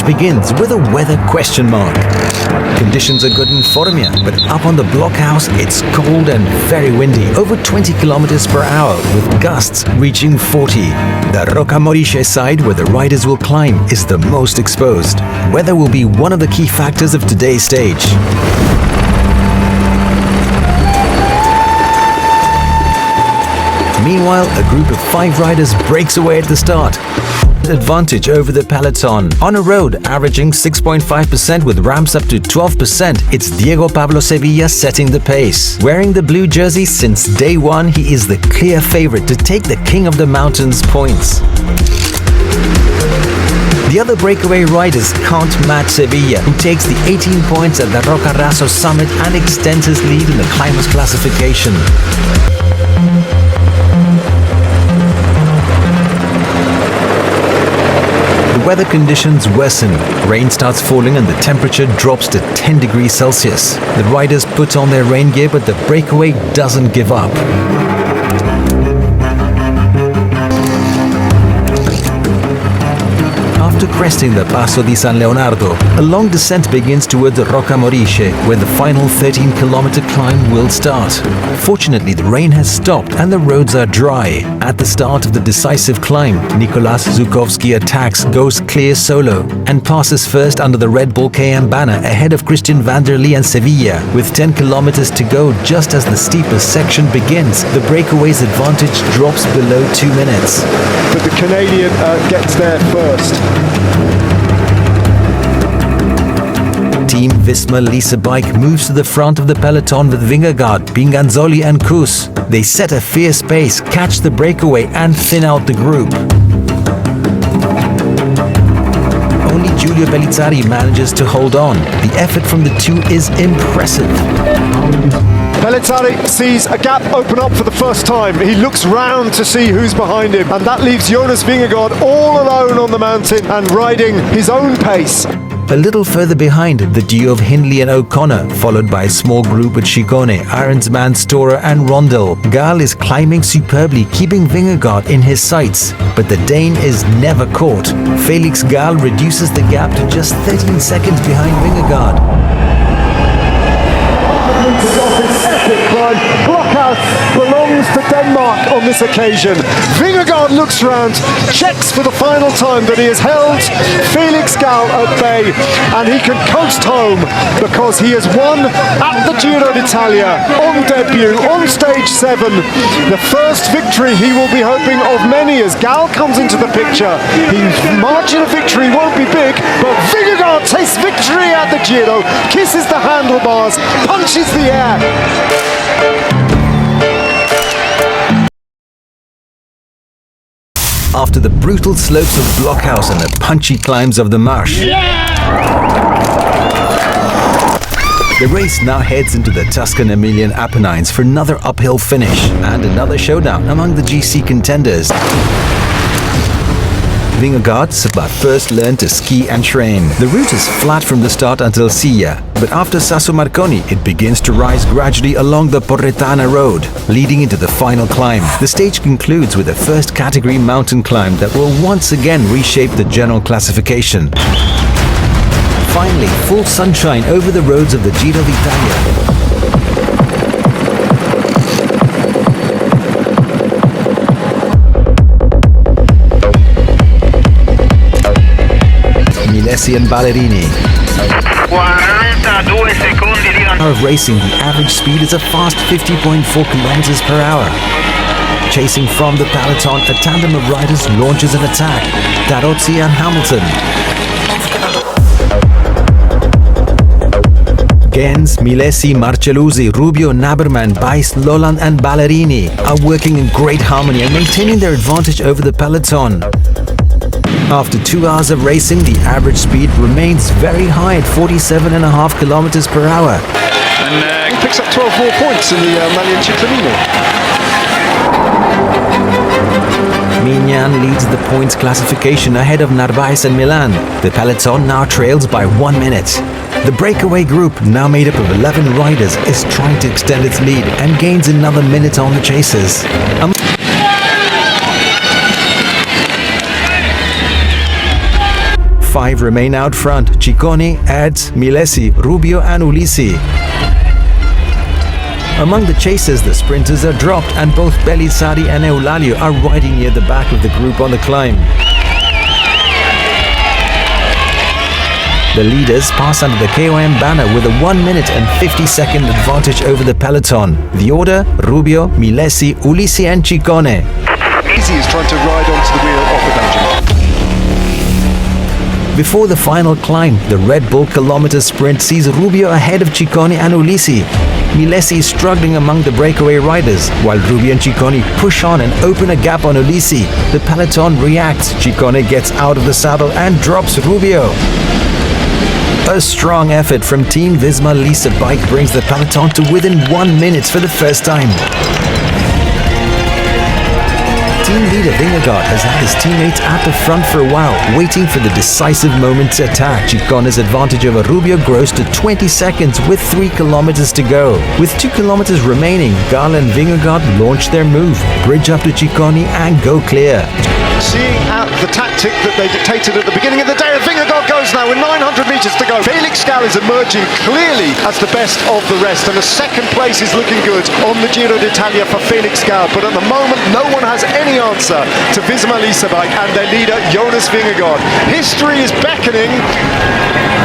begins with a weather question mark. Conditions are good in Formia, but up on the blockhouse it's cold and very windy, over 20 kilometers per hour, with gusts reaching 40. The Rocamoriche side, where the riders will climb, is the most exposed. Weather will be one of the key factors of today's stage. Meanwhile, a group of 5 riders breaks away at the start. Advantage over the peloton. On a road averaging 6.5% with ramps up to 12%, it's Diego Pablo Sevilla setting the pace. Wearing the blue jersey since day one, he is the clear favorite to take the King of the Mountains points. The other breakaway riders can't match Sevilla, who takes the 18 points at the Roccaraso summit and extends his lead in the climbers classification. Weather conditions worsen. Rain starts falling and the temperature drops to 10 degrees Celsius. The riders put on their rain gear, but the breakaway doesn't give up. After cresting the Passo di San Leonardo, a long descent begins towards Rocamoriche, where the final 13-kilometer climb will start. Fortunately, the rain has stopped and the roads are dry. At the start of the decisive climb, Nicolas Zukowski attacks, goes clear solo, and passes first under the Red Bull KM banner ahead of Christian Vanderlee and Sevilla. With 10 kilometers to go, just as the steepest section begins, the breakaway's advantage drops below 2 minutes. But the Canadian gets there first. Team Visma Lisa Bike moves to the front of the peloton with Vingegaard, Pinganzoli and Kuss. They set a fierce pace, catch the breakaway and thin out the group. Only Giulio Pellizzari manages to hold on. The effort from the two is impressive. Pellizzari sees a gap open up for the first time. He looks round to see who's behind him, and that leaves Jonas Vingegaard all alone on the mountain and riding his own pace. A little further behind, the duo of Hindley and O'Connor, followed by a small group with Ciccone, Arensman, Storer and Rondel. Gall is climbing superbly, keeping Vingegaard in his sights, but the Dane is never caught. Felix Gall reduces the gap to just 13 seconds behind Vingegaard. Blockhouse belongs to Denmark on this occasion. Vingegaard looks round, checks for the final time that he has held Felix Gall at bay, and he can coast home because he has won at the Giro d'Italia on debut, on stage 7. The first victory he will be hoping of many as Gall comes into the picture. His margin of victory won't be big, but Vingegaard tastes victory at the Giro, kisses the handlebars, punches the air. After the brutal slopes of Blockhouse and the punchy climbs of the Marsh, the race now heads into the Tuscan Apennines for another uphill finish and another showdown among the GC contenders. Vingegaard first learned to ski and train. The route is flat from the start until Silla, but after Sasso Marconi it begins to rise gradually along the Porretana road, leading into the final climb. The stage concludes with a first category mountain climb that will once again reshape the general classification. Finally, full sunshine over the roads of the Giro d'Italia. Milesi and Ballerini. 42 secondi di Hour of racing, the average speed is a fast 50.4 kilometers per hour. Chasing from the peloton, a tandem of riders launches an attack. Darozzi and Hamilton. Gens, Milesi, Marcelluzzi, Rubio, Naberman, Bais, Loland and Ballerini are working in great harmony and maintaining their advantage over the peloton. After 2 hours of racing, the average speed remains very high at 47.5 kilometers per hour. And he picks up 12 more points in the Maglia Rosa. Mignan leads the points classification ahead of Narvaez and Milan. The peloton now trails by 1 minute. The breakaway group, now made up of 11 riders, is trying to extend its lead and gains another minute on the chasers. 5 remain out front: Ciccone, Ads, Milesi, Rubio and Ulissi. Among the chasers, the sprinters are dropped and both Belisari and Eulalio are riding near the back of the group on the climb. The leaders pass under the KOM banner with a 1 minute and 50-second advantage over the peloton. The order: Rubio, Milesi, Ulissi and Ciccone. Easy is trying to ride onto the wheel of the Belgian. Before the final climb, the Red Bull kilometer sprint sees Rubio ahead of Ciccone and Ulissi. Milesi is struggling among the breakaway riders, while Rubio and Ciccone push on and open a gap on Ulissi. The peloton reacts. Ciccone gets out of the saddle and drops Rubio. A strong effort from Team Visma Lease Bike brings the peloton to within 1 minute for the first time. Team leader Vingegaard has had his teammates at the front for a while, waiting for the decisive moment to attack. Ciccone's advantage over Rubio grows to 20 seconds with 3 kilometers to go. With 2 kilometers remaining, Gall and Vingegaard launch their move, bridge up to Ciccone and go clear. Seeing out the tactic that they dictated at the beginning of the day, Vingegaard goes now with 900 metres to go. Felix Gall is emerging clearly as the best of the rest, and a second place is looking good on the Giro d'Italia for Felix Gall. But at the moment, no one has any answer to Visma Lease Bike and their leader, Jonas Vingegaard. History is beckoning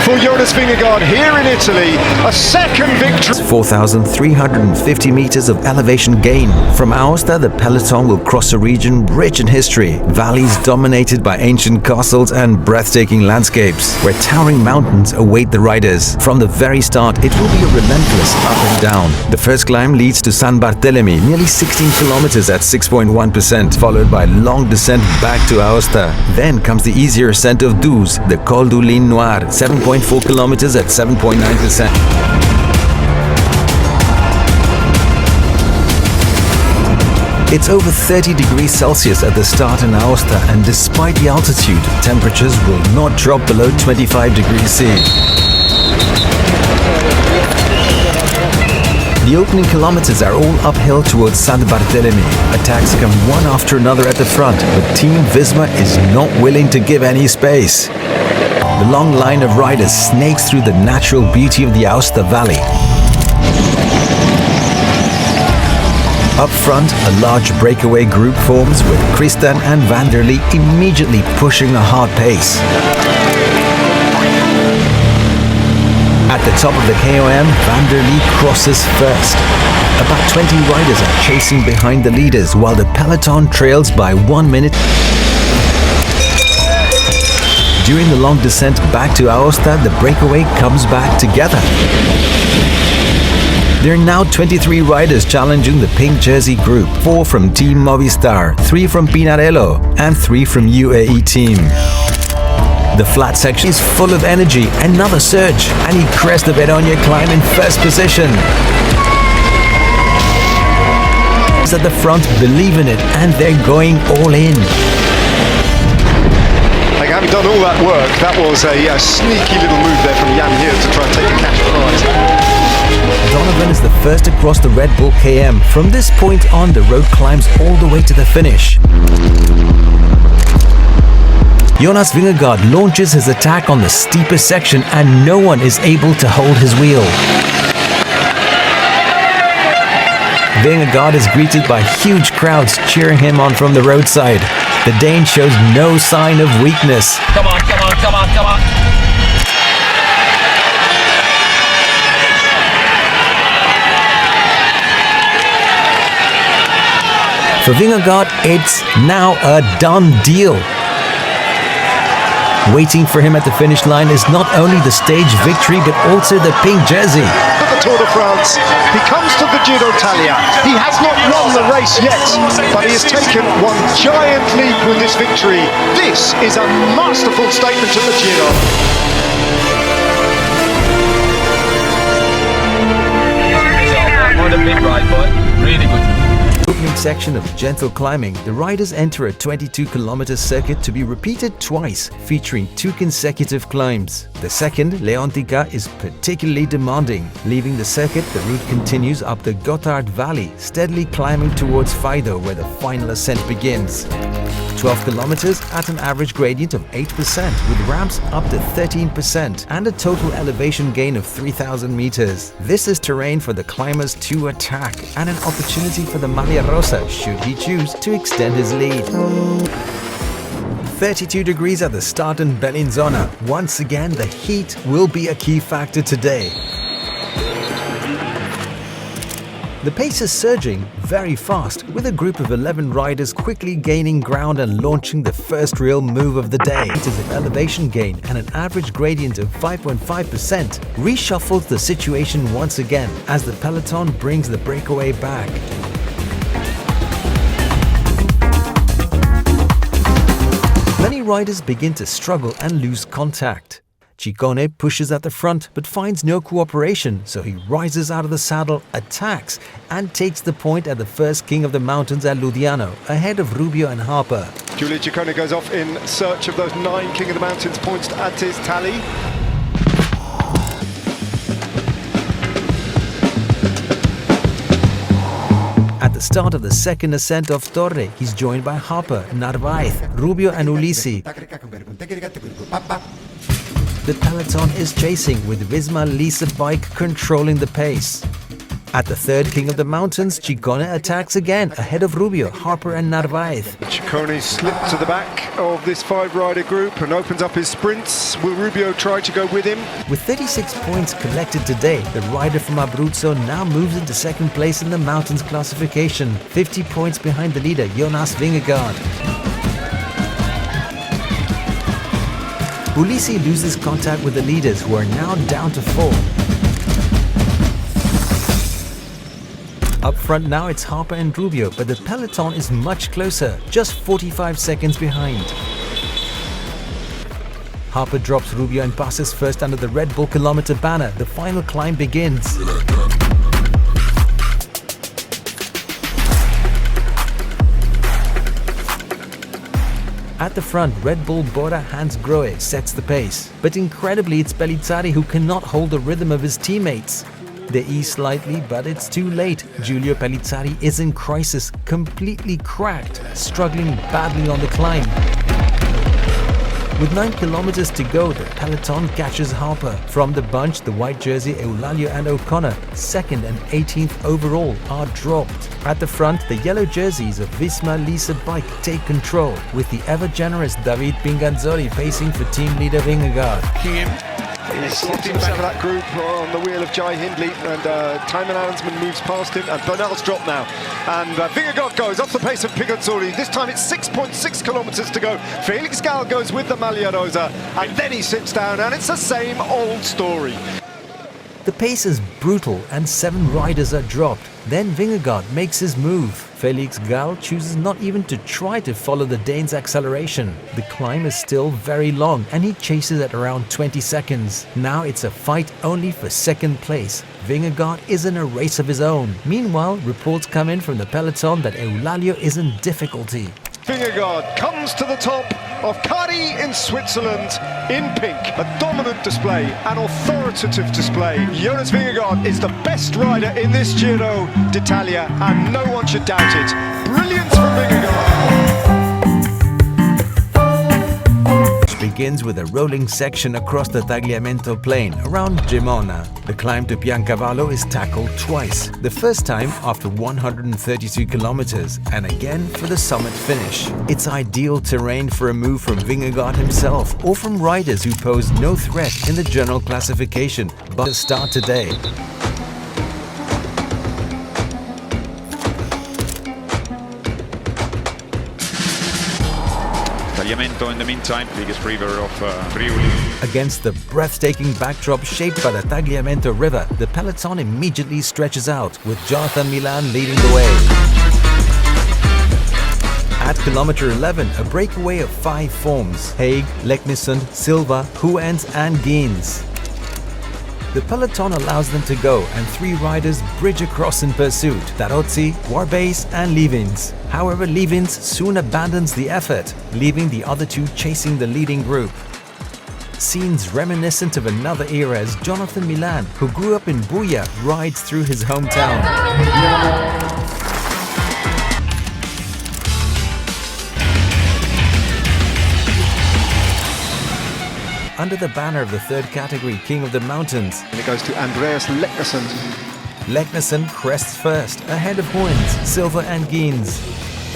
for Jonas Vingegaard here in Italy. A second victory. 4,350 meters of elevation gain. From Aosta, the peloton will cross a region rich in history. Valleys dominated by ancient castles and breathtaking landscapes, where towering mountains await the riders. From the very start, it will be a relentless up and down. The first climb leads to San Bartolomé, nearly 16 kilometers at 6.1%, followed by a long descent back to Aosta. Then comes the easier ascent of Douze, the Col du Ligne Noir, 7.4 kilometers at 7.9%. It's over 30 degrees Celsius at the start in Aosta, and despite the altitude, temperatures will not drop below 25 degrees C. The opening kilometers are all uphill towards San Bartolomé. Attacks come one after another at the front, but Team Visma is not willing to give any space. The long line of riders snakes through the natural beauty of the Aosta Valley. Up front, a large breakaway group forms with Christian and Van der Lee immediately pushing a hard pace. At the top of the KOM, Van der Lee crosses first. About 20 riders are chasing behind the leaders, while the peloton trails by 1 minute. During the long descent back to Aosta, the breakaway comes back together. There are now 23 riders challenging the pink jersey group, 4 from Team Movistar, 3 from Pinarello, and 3 from UAE team. The flat section is full of energy. Another surge, and he crests the Verogna climb in first position. At the front believe in it, and they're going all in. Like, having done all that work, that was a sneaky little move there from Jan here to try and take a cash prize. Donovan is the first across the Red Bull KM. From this point on, the road climbs all the way to the finish. Jonas Vingegaard launches his attack on the steepest section, and no one is able to hold his wheel. Vingegaard is greeted by huge crowds cheering him on from the roadside. The Dane shows no sign of weakness. Come on, come on, come on, come on. For Vingegaard, it's now a done deal. Waiting for him at the finish line is not only the stage victory, but also the pink jersey. For the Tour de France, he comes to the Giro d'Italia. He has not won the race yet, but he has taken one giant leap with this victory. This is a masterful statement of the Giro. What a big ride, boy. Really good. opening section of gentle climbing, the riders enter a 22-kilometer circuit to be repeated twice, featuring 2 consecutive climbs. The second, Leontica, is particularly demanding. Leaving the circuit, the route continues up the Gotthard Valley, steadily climbing towards Faido, where the final ascent begins. 12 kilometers at an average gradient of 8%, with ramps up to 13% and a total elevation gain of 3,000 meters. This is terrain for the climbers to attack and an opportunity for the Maglia Rosa, should he choose to extend his lead. 32 degrees at the start in Bellinzona. Once again, the heat will be a key factor today. The pace is surging very fast, with a group of 11 riders quickly gaining ground and launching the first real move of the day. It is an elevation gain and an average gradient of 5.5% reshuffles the situation once again as the peloton brings the breakaway back. Many riders begin to struggle and lose contact. Ciccone pushes at the front but finds no cooperation, so he rises out of the saddle, attacks, and takes the point at the first King of the Mountains at Ludiano, ahead of Rubio and Harper. Giulio Ciccone goes off in search of those 9 King of the Mountains points to add to his tally. At the start of the second ascent of Torre, he's joined by Harper, Narvaez, Rubio and Ulissi. The peloton is chasing, with Visma Lease bike controlling the pace. At the third King of the Mountains, Ciccone attacks again, ahead of Rubio, Harper and Narvaez. Ciccone slipped to the back of this 5-rider group and opens up his sprints. Will Rubio try to go with him? With 36 points collected today, the rider from Abruzzo now moves into second place in the mountains classification, 50 points behind the leader, Jonas Vingegaard. Ulissi loses contact with the leaders, who are now down to 4. Up front now it's Harper and Rubio, but the peloton is much closer, just 45 seconds behind. Harper drops Rubio and passes first under the Red Bull kilometer banner. The final climb begins. At the front, Red Bull Bora Hans Grohe sets the pace. But incredibly, it's Pellizzari who cannot hold the rhythm of his teammates. They ease slightly, but it's too late. Giulio Pellizzari is in crisis, completely cracked, struggling badly on the climb. With 9 kilometers to go, the peloton catches Harper. From the bunch, the white jersey Eulalia and O'Connor, 2nd and 18th overall, are dropped. At the front, the yellow jerseys of Visma Lease bike take control, with the ever-generous David Pinganzoli pacing for team leader Vingegaard. He's slipped himself out of that group on the wheel of Jai Hindley, and Thymen Allensman moves past him, and Bernal's dropped now. And Vingegaard goes off the pace of Pinganzoli. This time it's 6.6 kilometers to go. Felix Gall goes with the Maglia Rosa, and then he sits down, and it's the same old story. The pace is brutal and 7 riders are dropped. Then Vingegaard makes his move. Felix Gall chooses not even to try to follow the Dane's acceleration. The climb is still very long and he chases at around 20 seconds. Now it's a fight only for second place. Vingegaard is in a race of his own. Meanwhile, reports come in from the peloton that Eulalio is in difficulty. Vingegaard comes to the top of Cari in Switzerland in pink. A dominant display, an authoritative display. Jonas Vingegaard is the best rider in this Giro d'Italia, and no one should doubt it. Brilliance from Vingegaard. Begins with a rolling section across the Tagliamento plain around Gemona. The climb to Piancavallo is tackled twice, the first time after 132 kilometers and again for the summit finish. It's ideal terrain for a move from Vingegaard himself or from riders who pose no threat in the general classification, but to start today. In the meantime, biggest river of Friuli. Against the breathtaking backdrop shaped by the Tagliamento River, the peloton immediately stretches out, with Jonathan Milan leading the way. At kilometer 11, a breakaway of 5 forms: Haig, Leknesund, Silva, Huens and Geens. The peloton allows them to go and 3 riders bridge across in pursuit: Tarozzi, Warbase and Lievins. However, Lievins soon abandons the effort, leaving the other 2 chasing the leading group. Scenes reminiscent of another era as Jonathan Milan, who grew up in Buia, rides through his hometown. Under the banner of the 3rd category, King of the Mountains, And it goes to Andreas Leknesson. Leknesson crests first, ahead of Hoynes, Silva and Geens.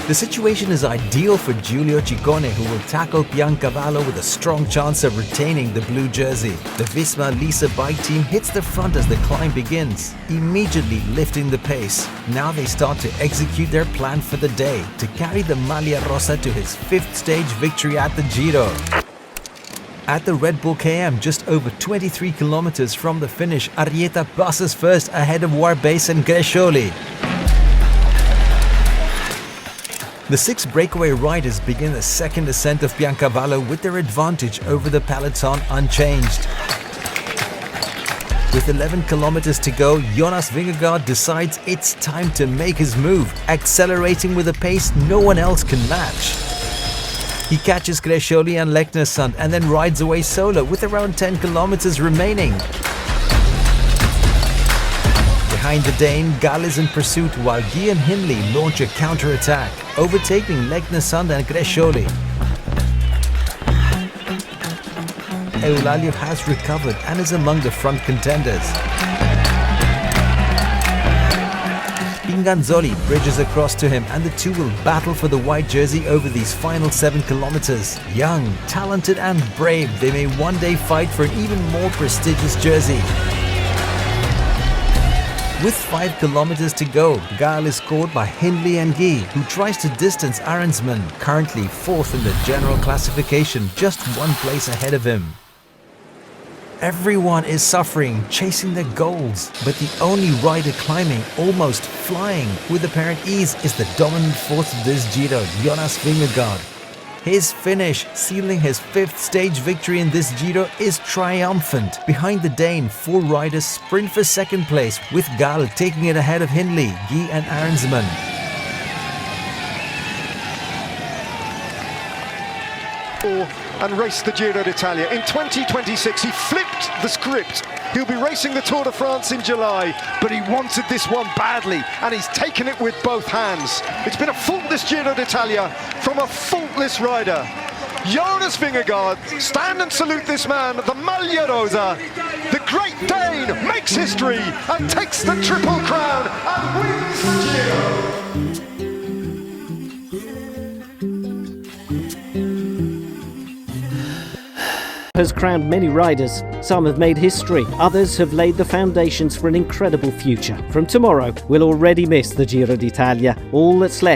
The situation is ideal for Giulio Ciccone, who will tackle Biancavallo with a strong chance of retaining the blue jersey. The Visma Lisa bike team hits the front as the climb begins, immediately lifting the pace. Now they start to execute their plan for the day, to carry the Maglia Rosa to his 5th stage victory at the Giro. At the Red Bull KM, just over 23 kilometers from the finish, Arrieta passes first ahead of Warbase and Grescioli. The 6 breakaway riders begin the second ascent of Biancavallo with their advantage over the peloton unchanged. With 11 kilometers to go, Jonas Vingegaard decides it's time to make his move, accelerating with a pace no one else can match. He catches Grescioli and Leknesson and then rides away solo with around 10 kilometers remaining. Behind the Dane, Gal is in pursuit while Guy and Hindley launch a counter-attack, overtaking Leknesson and Grescioli. Eulalio has recovered and is among the front contenders. Pinganzoli bridges across to him and the 2 will battle for the white jersey over these final 7 kilometers. Young, talented and brave, they may one day fight for an even more prestigious jersey. With 5 kilometers to go, Gal is caught by Hindley and Guy, who tries to distance Arensman, currently 4th in the general classification, just 1 place ahead of him. Everyone is suffering, chasing their goals, but the only rider climbing, almost flying, with apparent ease is the dominant force of this Giro, Jonas Vingegaard. His finish, sealing his 5th stage victory in this Giro, is triumphant. Behind the Dane, 4 riders sprint for 2nd place, with Gal taking it ahead of Hindley, Guy and Arensman. And raced the Giro d'Italia. In 2026, he flipped the script. He'll be racing the Tour de France in July, but he wanted this one badly, and he's taken it with both hands. It's been a faultless Giro d'Italia from a faultless rider. Jonas Vingegaard, stand and salute this man, the Maglia Rosa. The Great Dane makes history and takes the Triple Crown and wins the Giro. Has crowned many riders. Some have made history, others have laid the foundations for an incredible future. From tomorrow, we'll already miss the Giro d'Italia. All that's left